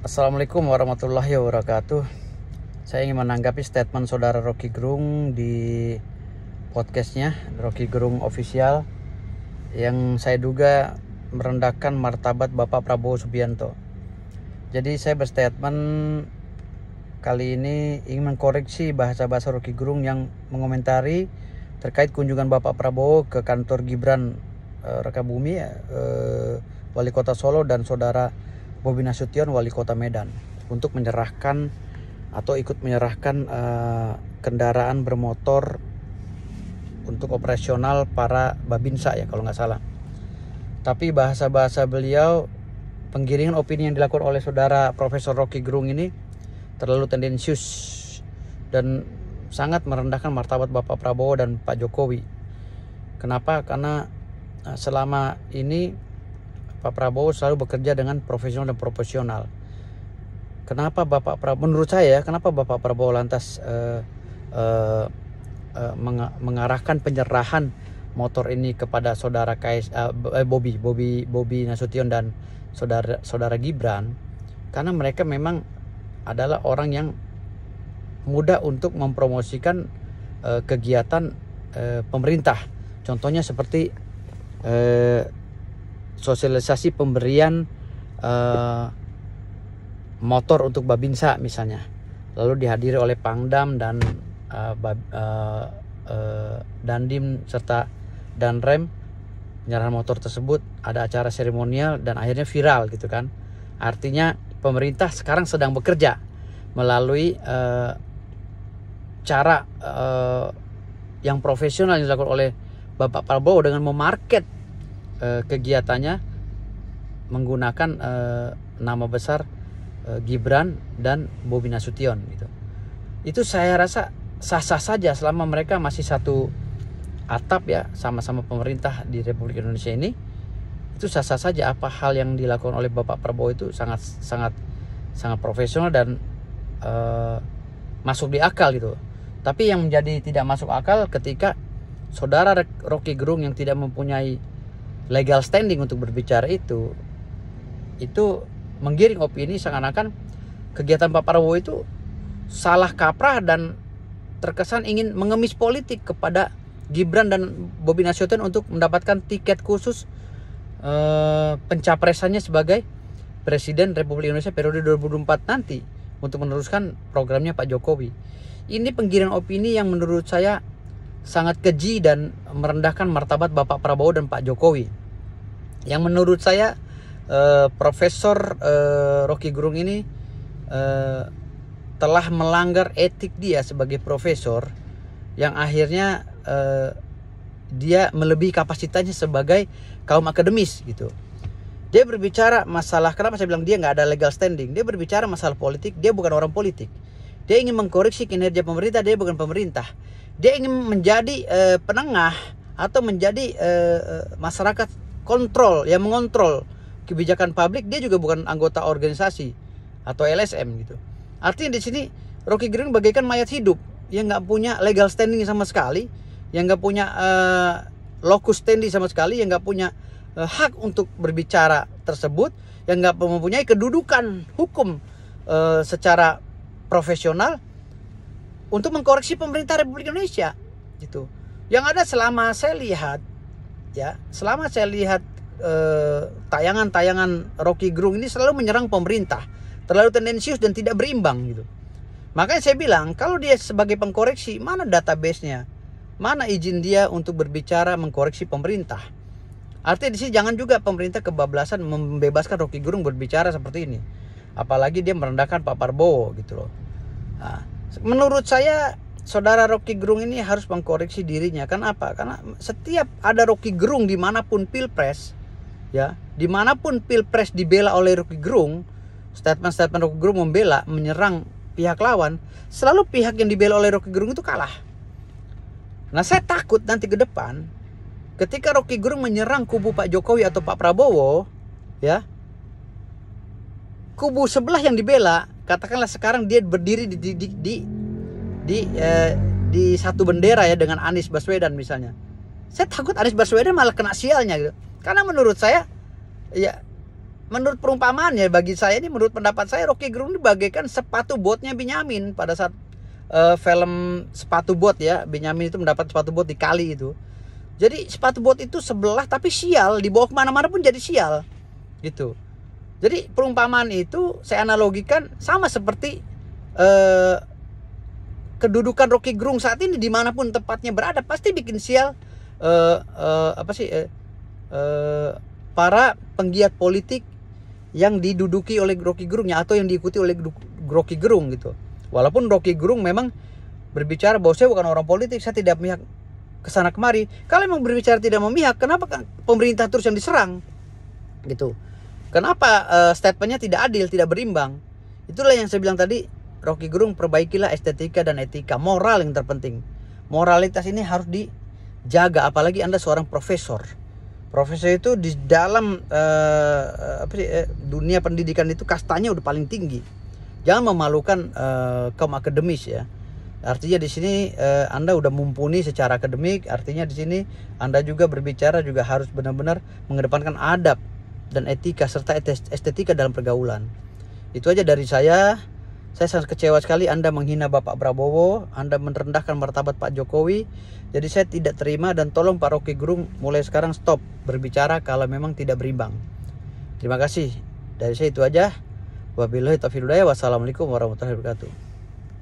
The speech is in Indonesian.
Assalamualaikum warahmatullahi wabarakatuh. Saya ingin menanggapi statement saudara Rocky Gerung di podcastnya Rocky Gerung Official yang saya duga merendahkan martabat Bapak Prabowo Subianto. Jadi saya berstatement kali ini ingin mengkoreksi bahasa-bahasa Rocky Gerung yang mengomentari terkait kunjungan Bapak Prabowo ke kantor Gibran Rakabumi, Wali Kota Solo, dan saudara Bobi Nasution, Wali Kota Medan, untuk menyerahkan atau ikut menyerahkan kendaraan bermotor untuk operasional para Babinsa ya kalau nggak salah. Tapi bahasa-bahasa beliau, penggiringan opini yang dilakukan oleh saudara Profesor Rocky Gerung ini terlalu tendensius dan sangat merendahkan martabat Bapak Prabowo dan Pak Jokowi. Kenapa? Karena selama ini Pak Prabowo selalu bekerja dengan profesional dan proporsional. Kenapa Bapak Prabowo, menurut saya, kenapa Bapak Prabowo lantas mengarahkan penyerahan motor ini kepada saudara Bobi Nasution dan saudara Gibran? Karena mereka memang adalah orang yang mudah untuk mempromosikan kegiatan pemerintah. Contohnya seperti sosialisasi pemberian motor untuk Babinsa misalnya, lalu dihadiri oleh Pangdam dan Dandim serta Danrem. Penyerahan motor tersebut ada acara seremonial dan akhirnya viral gitu kan. Artinya pemerintah sekarang sedang bekerja melalui cara yang profesional yang dilakukan oleh Bapak Prabowo dengan memarket kegiatannya menggunakan nama besar Gibran dan Bobi Nasution gitu. Itu saya rasa sah-sah saja selama mereka masih satu atap ya, sama-sama pemerintah di Republik Indonesia ini. Itu sah-sah saja. Apa hal yang dilakukan oleh Bapak Prabowo itu sangat profesional dan masuk di akal gitu. Tapi yang menjadi tidak masuk akal ketika saudara Rocky Gerung yang tidak mempunyai legal standing untuk berbicara itu menggiring opini seakan-akan kegiatan Pak Prabowo itu salah kaprah dan terkesan ingin mengemis politik kepada Gibran dan Bobi Nasution untuk mendapatkan tiket khusus pencapresannya sebagai Presiden Republik Indonesia periode 2024 nanti untuk meneruskan programnya Pak Jokowi. Ini penggiringan opini yang menurut saya sangat keji dan merendahkan martabat Bapak Prabowo dan Pak Jokowi. Yang menurut saya Profesor Rocky Gerung ini telah melanggar etik dia sebagai profesor, yang akhirnya dia melebihi kapasitasnya sebagai kaum akademis gitu. Dia berbicara masalah, kenapa saya bilang dia nggak ada legal standing? Dia berbicara masalah politik, dia bukan orang politik. Dia ingin mengkoreksi kinerja pemerintah, dia bukan pemerintah. Dia ingin menjadi penengah atau menjadi masyarakat kontrol yang mengontrol kebijakan publik. Dia juga bukan anggota organisasi atau LSM gitu. Artinya di sini Rocky Gerung bagaikan mayat hidup yang nggak punya legal standing sama sekali, yang nggak punya locus standi sama sekali, yang nggak punya hak untuk berbicara tersebut, yang nggak mempunyai kedudukan hukum secara profesional untuk mengkoreksi pemerintah Republik Indonesia gitu. Yang ada selama saya lihat tayangan Rocky Gerung ini selalu menyerang pemerintah, terlalu tendensius dan tidak berimbang gitu. Makanya saya bilang, kalau dia sebagai pengkoreksi, mana database-nya? Mana izin dia untuk berbicara mengkoreksi pemerintah? Artinya di sini jangan juga pemerintah kebablasan membebaskan Rocky Gerung berbicara seperti ini. Apalagi dia merendahkan Pak Prabowo gitu loh. Nah, menurut saya saudara Rocky Gerung ini harus mengkoreksi dirinya. Kenapa? Karena setiap ada Rocky Gerung dimanapun pilpres, ya, dimanapun pilpres dibela oleh Rocky Gerung, statement Rocky Gerung membela, menyerang pihak lawan, selalu pihak yang dibela oleh Rocky Gerung itu kalah. Nah, saya takut nanti ke depan ketika Rocky Gerung menyerang kubu Pak Jokowi atau Pak Prabowo, ya, kubu sebelah yang dibela, katakanlah sekarang dia berdiri di satu bendera ya dengan Anies Baswedan misalnya. Saya takut Anies Baswedan malah kena sialnya gitu. Karena menurut saya ya menurut perumpamaannya, bagi saya ini, menurut pendapat saya, Rocky Gerung ini bagaikan sepatu botnya Benyamin pada saat film sepatu bot ya. Benyamin itu mendapat sepatu bot di kali itu. Jadi sepatu bot itu sebelah tapi sial, dibawa kemana-mana pun jadi sial gitu. Jadi perumpamaan itu saya analogikan sama seperti kedudukan Rocky Gerung saat ini, dimanapun tempatnya berada pasti bikin sial para penggiat politik yang diduduki oleh Rocky Gerungnya atau yang diikuti oleh Rocky Gerung gitu. Walaupun Rocky Gerung memang berbicara bahwa saya bukan orang politik, saya tidak memihak kesana kemari. Kalau memang berbicara tidak memihak, kenapa pemerintah terus yang diserang gitu? Kenapa statementnya tidak adil, tidak berimbang? Itulah yang saya bilang tadi, Rocky Gerung, perbaikilah estetika dan etika, moral yang terpenting. Moralitas ini harus dijaga, apalagi Anda seorang profesor. Profesor itu di dalam dunia pendidikan itu kastanya udah paling tinggi. Jangan memalukan kaum akademis ya. Artinya di sini Anda udah mumpuni secara akademik. Artinya di sini Anda juga berbicara juga harus benar-benar mengedepankan adab dan etika serta estetika dalam pergaulan. Itu aja dari saya. Saya sangat kecewa sekali Anda menghina Bapak Prabowo, Anda merendahkan martabat Pak Jokowi. Jadi saya tidak terima, dan tolong Pak Rocky Gerung mulai sekarang stop berbicara kalau memang tidak berimbang. Terima kasih. Dari saya itu aja. Wabillahi taufiq wal hidayah. Wassalamualaikum warahmatullahi wabarakatuh.